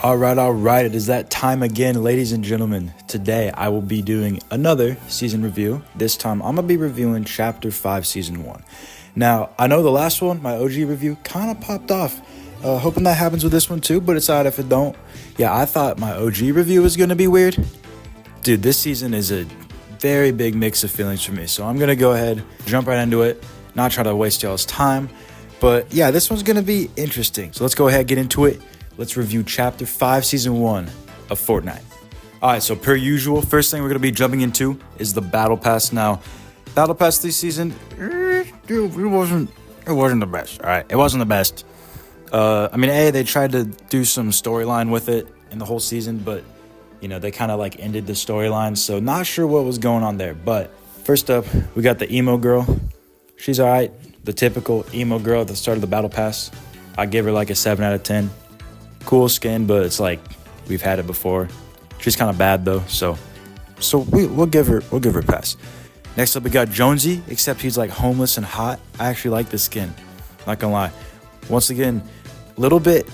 All right. It is that time again, ladies and gentlemen. Today, I will be doing another season review. This time, I'm going to be reviewing Chapter 5, Season 1. Now, I know the last one, my OG review, kind of popped off. Hoping that happens with this one too, but it's alright if it don't. Yeah, I thought my OG review was going to be weird. Dude, this season is a very big mix of feelings for me. So I'm going to go ahead, jump right into it, not try to waste y'all's time. But yeah, this one's going to be interesting. So let's go ahead, get into it. Let's review Chapter 5, Season 1 of Fortnite. Alright, so per usual, first thing we're going to be jumping into is the Battle Pass. Now, Battle Pass this season, it wasn't the best, alright? It wasn't the best. They tried to do some storyline with it in the whole season, but, they kind of like ended the storyline, so not sure what was going on there. But first up, we got the emo girl. She's alright, the typical emo girl at the start of the Battle Pass. I give her like a 7 out of 10. Cool skin, but it's like we've had it before. She's kind of bad though, so we'll give her a pass. Next up, we got Jonesy, except he's like homeless and hot. I actually like this skin, not gonna lie. Once again, a little bit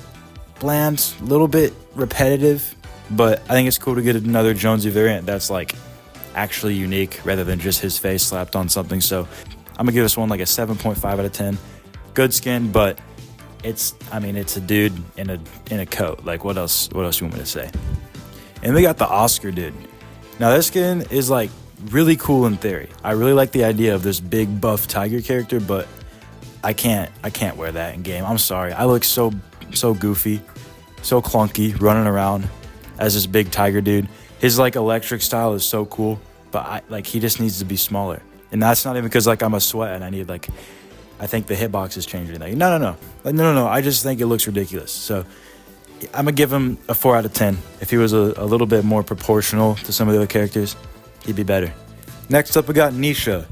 bland, a little bit repetitive, but I think it's cool to get another Jonesy variant that's like actually unique rather than just his face slapped on something. So I'm gonna give this one like a 7.5 out of 10. Good skin, but it's a dude in a coat. Like what else you want me to say? And we got the Oscar dude. Now this skin is like really cool in theory. I really like the idea of this big buff tiger character, but I can't wear that in game. I'm sorry. I look so goofy, so clunky running around as this big tiger dude. His like electric style is so cool, but he just needs to be smaller. And that's not even because like I'm a sweat and I need like, I think the hitbox is changing. Like, no. I just think it looks ridiculous. So I'm going to give him a 4 out of 10. If he was a little bit more proportional to some of the other characters, he'd be better. Next up, we got Nisha.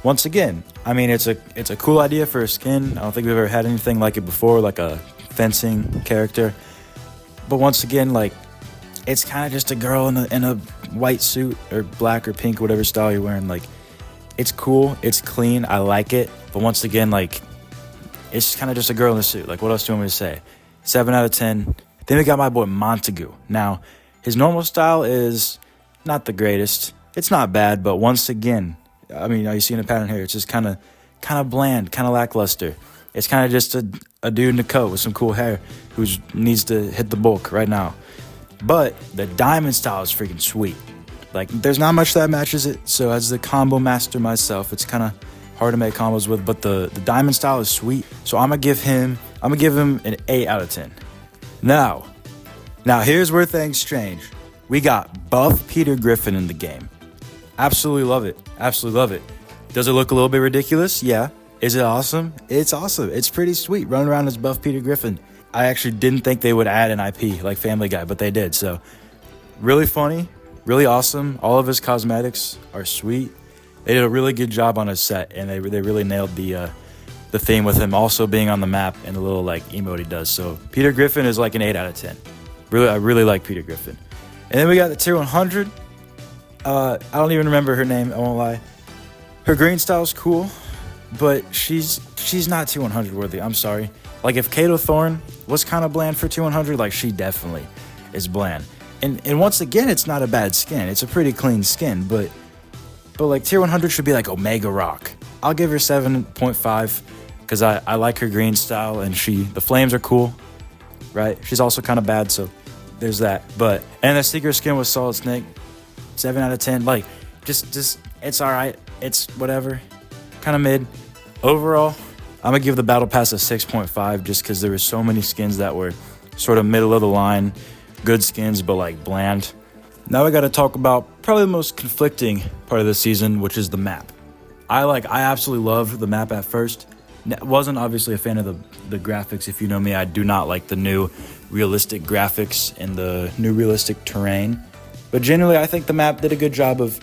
Once again, it's a cool idea for a skin. I don't think we've ever had anything like it before, like a fencing character. But once again, like, it's kind of just a girl in a white suit or black or pink, whatever style you're wearing. Like, it's cool. It's clean. I like it. But once again, like, it's kind of just a girl in a suit. Like, what else do you want me to say? 7 out of 10. Then we got my boy Montague. Now, his normal style is not the greatest. It's not bad, but once again, are you seeing a pattern here? It's just kind of bland, kind of lackluster. It's kind of just a dude in a coat with some cool hair who needs to hit the bulk right now. But the diamond style is freaking sweet. Like, there's not much that matches it, so as the combo master myself, it's kind of hard to make combos with, but the diamond style is sweet. So I'm gonna give him an 8 out of 10. Now here's where things change. We got buff Peter Griffin in the game. Absolutely love it. Does it look a little bit ridiculous? Yeah. Is it awesome? It's awesome. It's pretty sweet running around as buff Peter Griffin. I actually didn't think they would add an IP like Family Guy, but they did. So really funny, really awesome. All of his cosmetics are sweet. They did a really good job on his set, and they really nailed the theme with him also being on the map and the little like emote he does. So Peter Griffin is like an 8 out of 10. I really like Peter Griffin. And then we got the tier 100. I don't even remember her name, I won't lie. Her green style is cool, but she's not tier 100 worthy. I'm sorry. Like, if Kato Thorn was kind of bland for tier 100, like, she definitely is bland. And once again, it's not a bad skin. It's a pretty clean skin, but like tier 100 should be like Omega Rock. I'll give her 7.5 because I like her green style, and the flames are cool, right? She's also kind of bad, so there's that. And the secret skin with Solid Snake, 7 out of 10. Like, just it's all right. It's whatever, kind of mid. Overall, I'm gonna give the Battle Pass a 6.5 just because there were so many skins that were sort of middle of the line, good skins, but like bland. Now I got to talk about probably the most conflicting part of the season, which is the map. I absolutely loved the map at first. Wasn't obviously a fan of the graphics. If you know me, I do not like the new realistic graphics and the new realistic terrain. But generally, I think the map did a good job of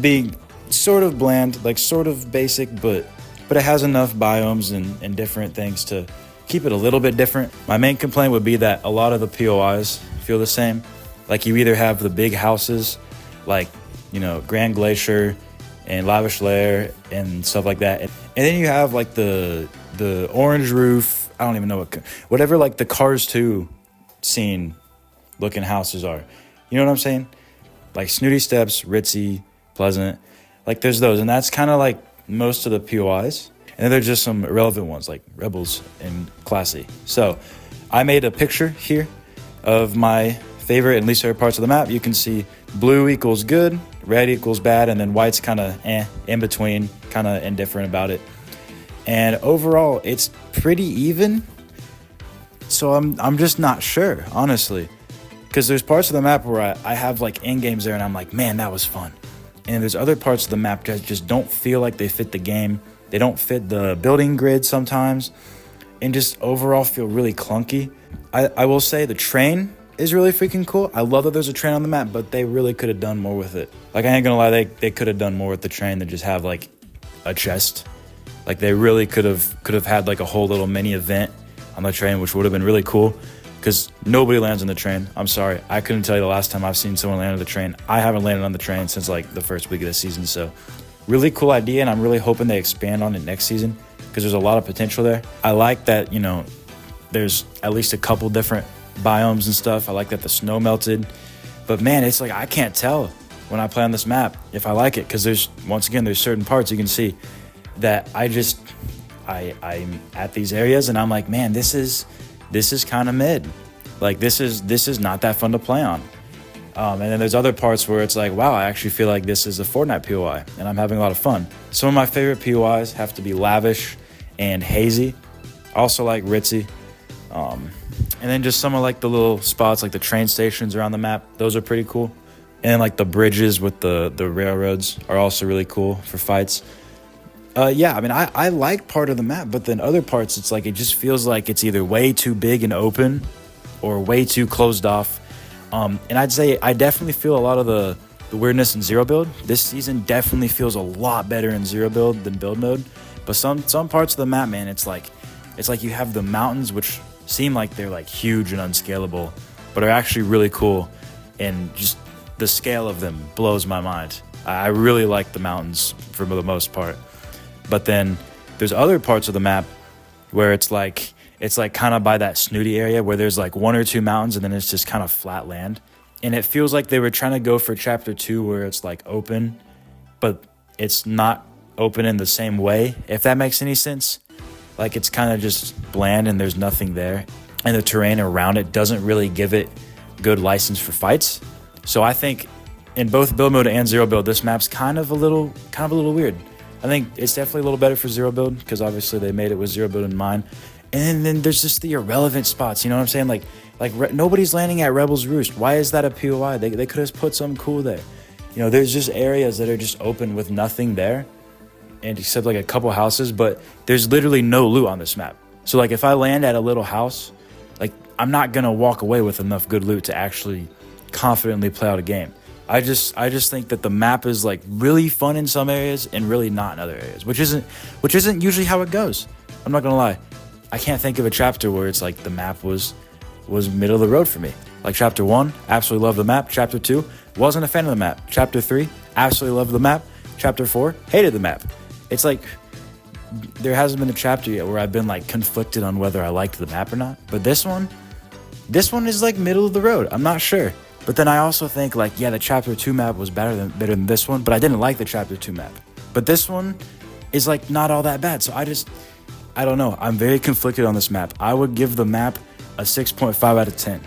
being sort of bland, like sort of basic, but it has enough biomes and different things to keep it a little bit different. My main complaint would be that a lot of the POIs feel the same. Like, you either have the big houses, like, Grand Glacier and Lavish Lair and stuff like that. And then you have, like, the orange roof. I don't even know whatever, like, the Cars 2 scene looking houses are. You know what I'm saying? Like Snooty Steps, Ritzy, Pleasant. Like there's those, and that's kind of like most of the POIs. And then there's just some irrelevant ones like Rebels and Classy. So I made a picture here of my favorite and least favorite parts of the map. You can see blue equals good, red equals bad, and then white's kind of in between, kind of indifferent about it. And overall, it's pretty even. So I'm just not sure, honestly. Because there's parts of the map where I have like end games there and I'm like, man, that was fun. And there's other parts of the map that just don't feel like they fit the game. They don't fit the building grid sometimes, and just overall feel really clunky. I will say the train is really freaking cool. I love that there's a train on the map, but they really could have done more with it. Like, I ain't gonna lie, they could have done more with the train than just have like a chest. Like, they really could have had like a whole little mini event on the train, which would have been really cool. Because nobody lands on the train. I'm sorry, I couldn't tell you the last time I've seen someone land on the train. I haven't landed on the train since like the first week of the season. So really cool idea, and I'm really hoping they expand on it next season because there's a lot of potential there. I like that, you know, there's at least a couple different biomes and stuff. I like that the snow melted. But man, it's like I can't tell when I play on this map if I like it, because there's certain parts you can see that I'm at these areas and I'm like, man, this is kind of mid. Like this is not that fun to play on. And then there's other parts where it's like, wow, I actually feel like this is a Fortnite POI and I'm having a lot of fun. Some of my favorite POIs have to be Lavish and Hazy. I also like Ritzy. And then just some of like the little spots, like the train stations around the map. Those are pretty cool. And like the bridges with the railroads are also really cool for fights. Yeah, I mean, I like part of the map, but then other parts, it's like, it just feels like it's either way too big and open or way too closed off. And I'd say I definitely feel a lot of the weirdness in zero build. This season definitely feels a lot better in zero build than build mode. But some parts of the map, man, it's like you have the mountains, which seem like they're like huge and unscalable, but are actually really cool. And just the scale of them blows my mind. I really like the mountains for the most part. But then there's other parts of the map where it's like kind of by that snooty area where there's like one or two mountains and then it's just kind of flat land. And it feels like they were trying to go for chapter 2 where it's like open, but it's not open in the same way, if that makes any sense. Like it's kind of just bland and there's nothing there. And the terrain around it doesn't really give it good license for fights. So I think in both build mode and zero build, this map's kind of a little weird. I think it's definitely a little better for zero build because obviously they made it with zero build in mind. And then there's just the irrelevant spots, you know what I'm saying? Like nobody's landing at Rebel's Roost. Why is that a POI? They could have put something cool there. You know, there's just areas that are just open with nothing there, and except like a couple houses, but there's literally no loot on this map. So like if I land at a little house, like I'm not gonna walk away with enough good loot to actually confidently play out a game. I just think that the map is like really fun in some areas and really not in other areas, which isn't usually how it goes. I'm not gonna lie. I can't think of a chapter where it's like the map was middle of the road for me. Like chapter 1, absolutely loved the map. Chapter 2, wasn't a fan of the map. Chapter 3, absolutely loved the map. Chapter 4, hated the map. It's like there hasn't been a chapter yet where I've been like conflicted on whether I liked the map or not. But this one is like middle of the road. I'm not sure. But then I also think like, yeah, the chapter 2 map was better than this one, but I didn't like the chapter 2 map. But this one is like not all that bad. So I don't know. I'm very conflicted on this map. I would give the map a 6.5 out of 10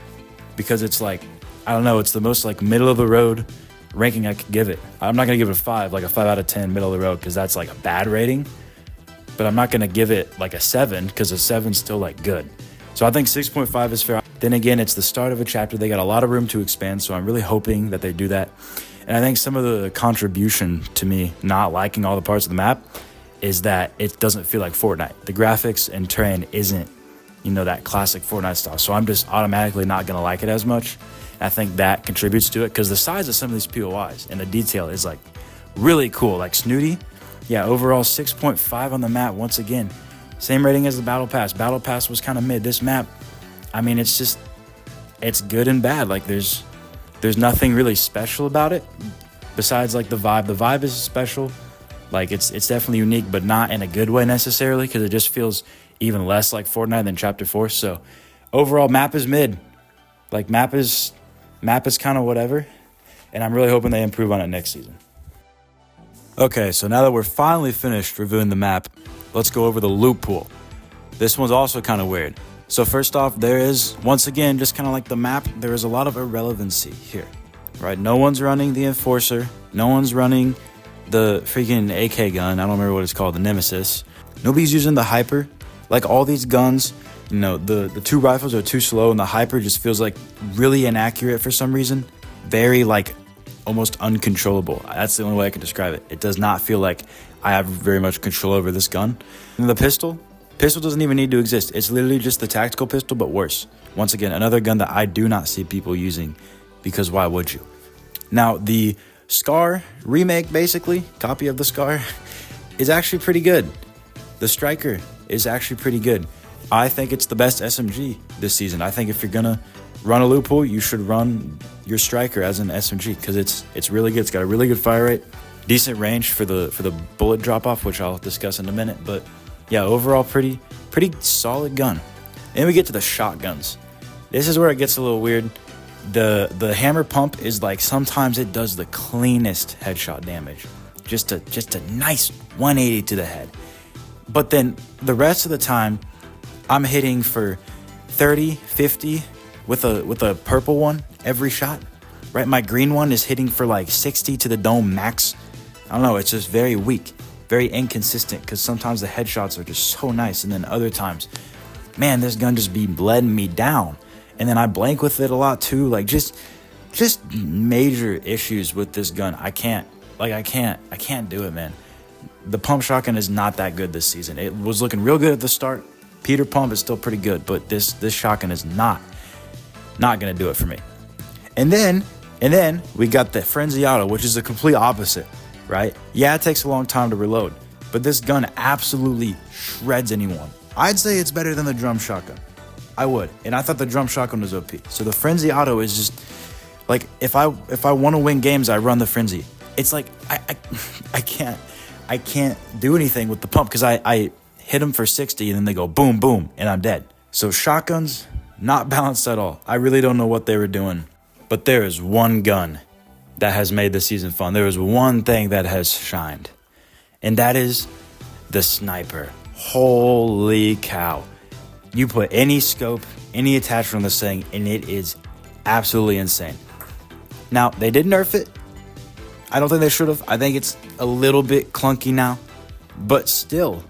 because it's like, I don't know, it's the most like middle of the road ranking I could give it. I'm not going to give it a 5, like a 5 out of 10 middle of the road because that's like a bad rating. But I'm not going to give it like a 7 because a 7's still like good. So I think 6.5 is fair. Then again, it's the start of a chapter. They got a lot of room to expand, so I'm really hoping that they do that. And I think some of the contribution to me not liking all the parts of the map is that it doesn't feel like Fortnite. The graphics and terrain isn't, you know, that classic Fortnite style. So I'm just automatically not going to like it as much. And I think that contributes to it because the size of some of these POIs and the detail is like really cool. Like Snooty, yeah, overall 6.5 on the map once again. Same rating as the Battle Pass. Battle Pass was kind of mid. This map, I mean, it's good and bad. Like there's nothing really special about it besides like the vibe. The vibe is special. Like it's definitely unique, but not in a good way necessarily because it just feels even less like Fortnite than Chapter 4. So overall, map is mid. Like map is Map is kind of whatever, and I'm really hoping they improve on it next season. Okay, so now that we're finally finished reviewing the map, let's go over the loot pool. This one's also kind of weird. So first off, there is, once again, just kind of like the map, there is a lot of irrelevancy here, right? No one's running the Enforcer. No one's running the freaking AK gun. I don't remember what it's called, the Nemesis. Nobody's using the Hyper. Like all these guns, you know, the two rifles are too slow, and the Hyper just feels like really inaccurate for some reason. Very like almost uncontrollable. That's the only way I can describe it. It does not feel like I have very much control over this gun. And the pistol doesn't even need to exist. It's literally just the tactical pistol, but worse. Once again, another gun that I do not see people using, because why would you? Now, the Scar remake, basically, copy of the Scar, is actually pretty good. The Striker is actually pretty good. I think it's the best SMG this season. I think if you're gonna run a loot pool, you should run your Striker as an SMG, because it's really good. It's got a really good fire rate, decent range for the bullet drop off, which I'll discuss in a minute. But yeah, overall pretty solid gun. Then we get to the shotguns. This is where it gets a little weird. The hammer pump is like, sometimes it does the cleanest headshot damage, just a nice 180 to the head. But then the rest of the time, I'm hitting for 30, 50 with a purple one every shot, right? My green one is hitting for like 60 to the dome max. I don't know, it's just very weak, very inconsistent, because sometimes the headshots are just so nice, and then other times, man, this gun just be letting me down. And then I blank with it a lot too, like just major issues with this gun. I can't do it, man. The pump shotgun is not that good this season. It was looking real good at the start. Peter pump is still pretty good, but this shotgun is not gonna do it for me. And then we got the Frenzy Auto, which is the complete opposite, right? Yeah, it takes a long time to reload, but this gun absolutely shreds anyone. I'd say it's better than the drum shotgun. I would, and I thought the drum shotgun was OP. So the Frenzy Auto is just like, if I want to win games, I run the Frenzy. It's like I can't do anything with the pump, because I hit them for 60 and then they go boom, boom, and I'm dead. So shotguns, not balanced at all. I really don't know what they were doing. But there is one gun that has made the season fun. There is one thing that has shined, and that is the sniper. Holy cow. You put any scope, any attachment on this thing, and it is absolutely insane. Now, they did nerf it. I don't think they should have. I think it's a little bit clunky now, but still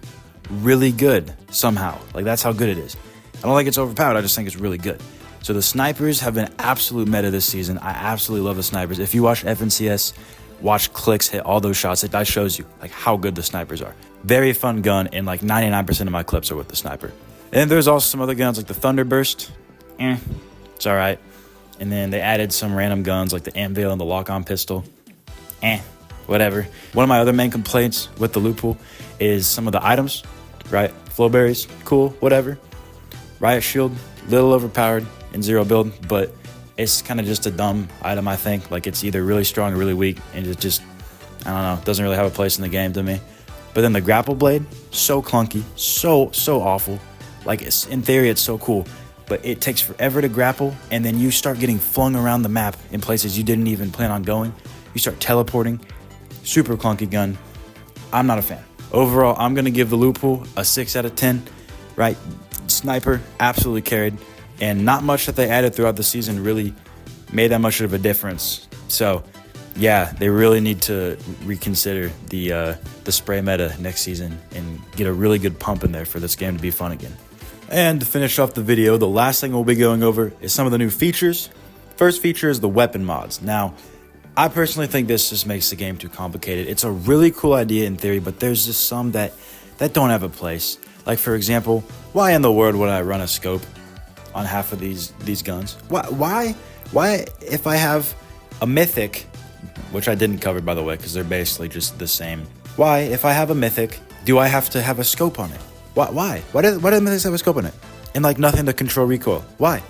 really good somehow. Like, that's how good it is. I don't think it's overpowered. I just think it's really good. So the snipers have been absolute meta this season. I absolutely love the snipers. If you watch FNCS, watch clicks hit all those shots, that shows you like how good the snipers are. Very fun gun, and like 99% of my clips are with the sniper. And then there's also some other guns like the Thunderburst. It's all right. And then they added some random guns like the Anvil and the lock-on pistol. Whatever. One of my other main complaints with the loot pool is some of the items, right? Flowberries, cool, whatever. Riot Shield, little overpowered in zero build, but it's kind of just a dumb item, I think. Like, it's either really strong or really weak, and it just, I don't know, doesn't really have a place in the game to me. But then the grapple blade, so clunky, so awful. Like, in theory, it's so cool, but it takes forever to grapple, and then you start getting flung around the map in places you didn't even plan on going. You start teleporting. Super clunky gun. I'm not a fan. Overall, I'm going to give the loot pool a 6 out of 10, right? Sniper absolutely carried, and not much that they added throughout the season really made that much of a difference. So, yeah, they really need to reconsider the spray meta next season and get a really good pump in there for this game to be fun again. And to finish off the video, the last thing we'll be going over is some of the new features. First feature is the weapon mods. Now, I personally think this just makes the game too complicated. It's a really cool idea in theory, but there's just some that don't have a place. Like, for example, why in the world would I run a scope on half of these guns? Why if I have a mythic, which I didn't cover, by the way, because they're basically just the same. Why, if I have a mythic, do I have to have a scope on it? Why do mythics have a scope on it? And like nothing to control recoil? Why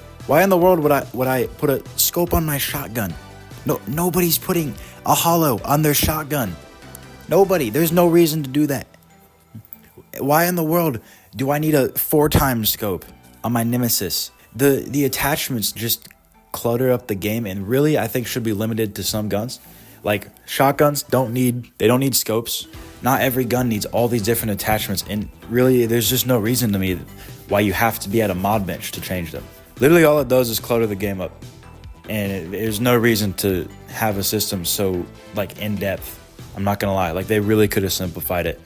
in the world would I put a scope on my shotgun? No, nobody's putting a hollow on their shotgun. Nobody. There's no reason to do that. Why in the world do I need a 4x scope on my Nemesis? The attachments just clutter up the game and really I think should be limited to some guns. Like shotguns don't need scopes. Not every gun needs all these different attachments, and really there's just no reason to me why you have to be at a mod bench to change them. Literally all it does is clutter the game up, and there's no reason to have a system so like in depth. I'm not gonna lie, like they really could have simplified it,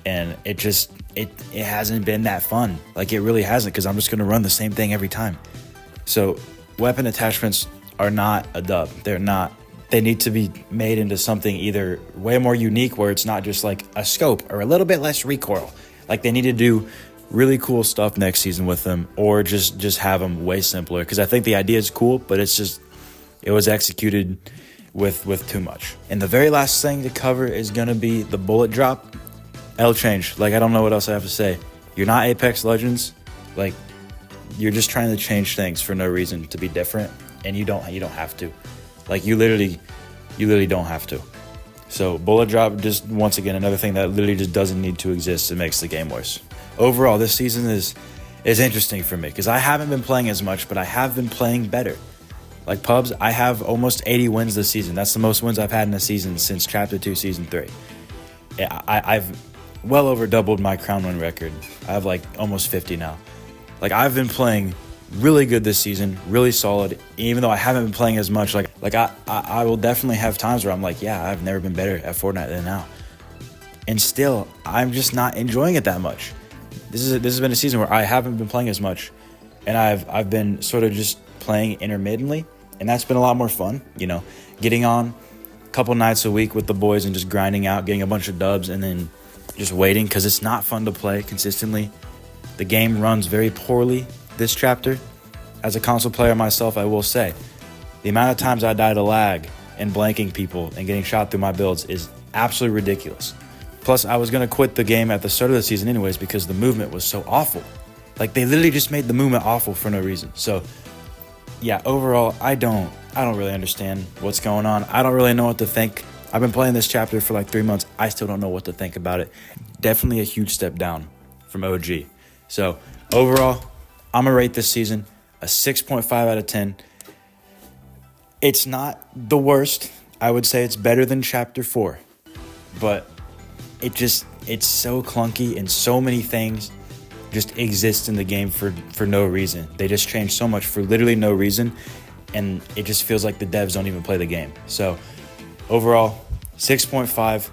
and it hasn't been that fun. Like it really hasn't, because I'm just gonna run the same thing every time. So weapon attachments are not a dub. They're not. They need to be made into something either way more unique, where it's not just like a scope, or a little bit less recoil. Like they need to do really cool stuff next season with them, or just have them way simpler. Because I think the idea is cool, but it was executed with too much. And the very last thing to cover is gonna be the bullet drop. It'll change. Like I don't know what else I have to say. You're not Apex Legends. Like you're just trying to change things for no reason to be different, and you don't have to. Like you literally don't have to. So bullet drop, just once again another thing that literally just doesn't need to exist. It makes the game worse. Overall, this season is interesting for me because I haven't been playing as much, but I have been playing better. Like pubs, I have almost 80 wins this season. That's the most wins I've had in a season since Chapter 2, Season 3. I've well over doubled my crown win record. I have like almost 50 now. Like I've been playing really good this season, really solid, even though I haven't been playing as much. Like I will definitely have times where I'm like, yeah, I've never been better at Fortnite than now. And still, I'm just not enjoying it that much. This has been a season where I haven't been playing as much, and I've been sort of just playing intermittently, and that's been a lot more fun, you know, getting on a couple nights a week with the boys and just grinding out, getting a bunch of dubs, and then just waiting, because it's not fun to play consistently. The game runs very poorly this chapter. As a console player myself, I will say, the amount of times I die to lag and blanking people and getting shot through my builds is absolutely ridiculous. Plus, I was going to quit the game at the start of the season anyways because the movement was so awful. Like, they literally just made the movement awful for no reason. So, yeah, overall, I don't really understand what's going on. I don't really know what to think. I've been playing this chapter for like 3 months. I still don't know what to think about it. Definitely a huge step down from OG. So, overall, I'm going to rate this season a 6.5 out of 10. It's not the worst. I would say it's better than Chapter 4. But it's so clunky, and so many things just exist in the game for no reason. They just change so much for literally no reason, and it just feels like the devs don't even play the game. So overall, 6.5.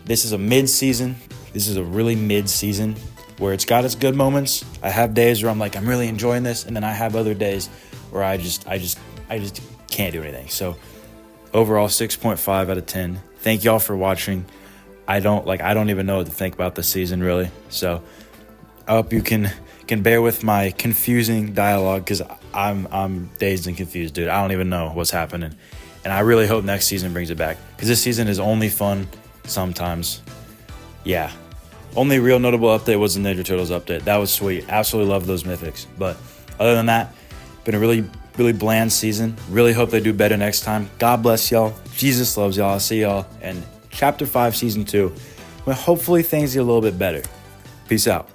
This is a mid-season. This is a really mid-season where it's got its good moments. I have days where I'm like, I'm really enjoying this, and then I have other days where I just can't do anything. So overall, 6.5 out of 10. Thank y'all for watching. I don't even know what to think about this season, really. So I hope you can bear with my confusing dialogue, because I'm dazed and confused, dude. I don't even know what's happening. And I really hope next season brings it back, because this season is only fun sometimes. Yeah. Only real notable update was the Ninja Turtles update. That was sweet. Absolutely love those mythics. But other than that, been a really, really bland season. Really hope they do better next time. God bless y'all. Jesus loves y'all. I'll see y'all in Chapter 5, Season 2, when hopefully things get a little bit better. Peace out.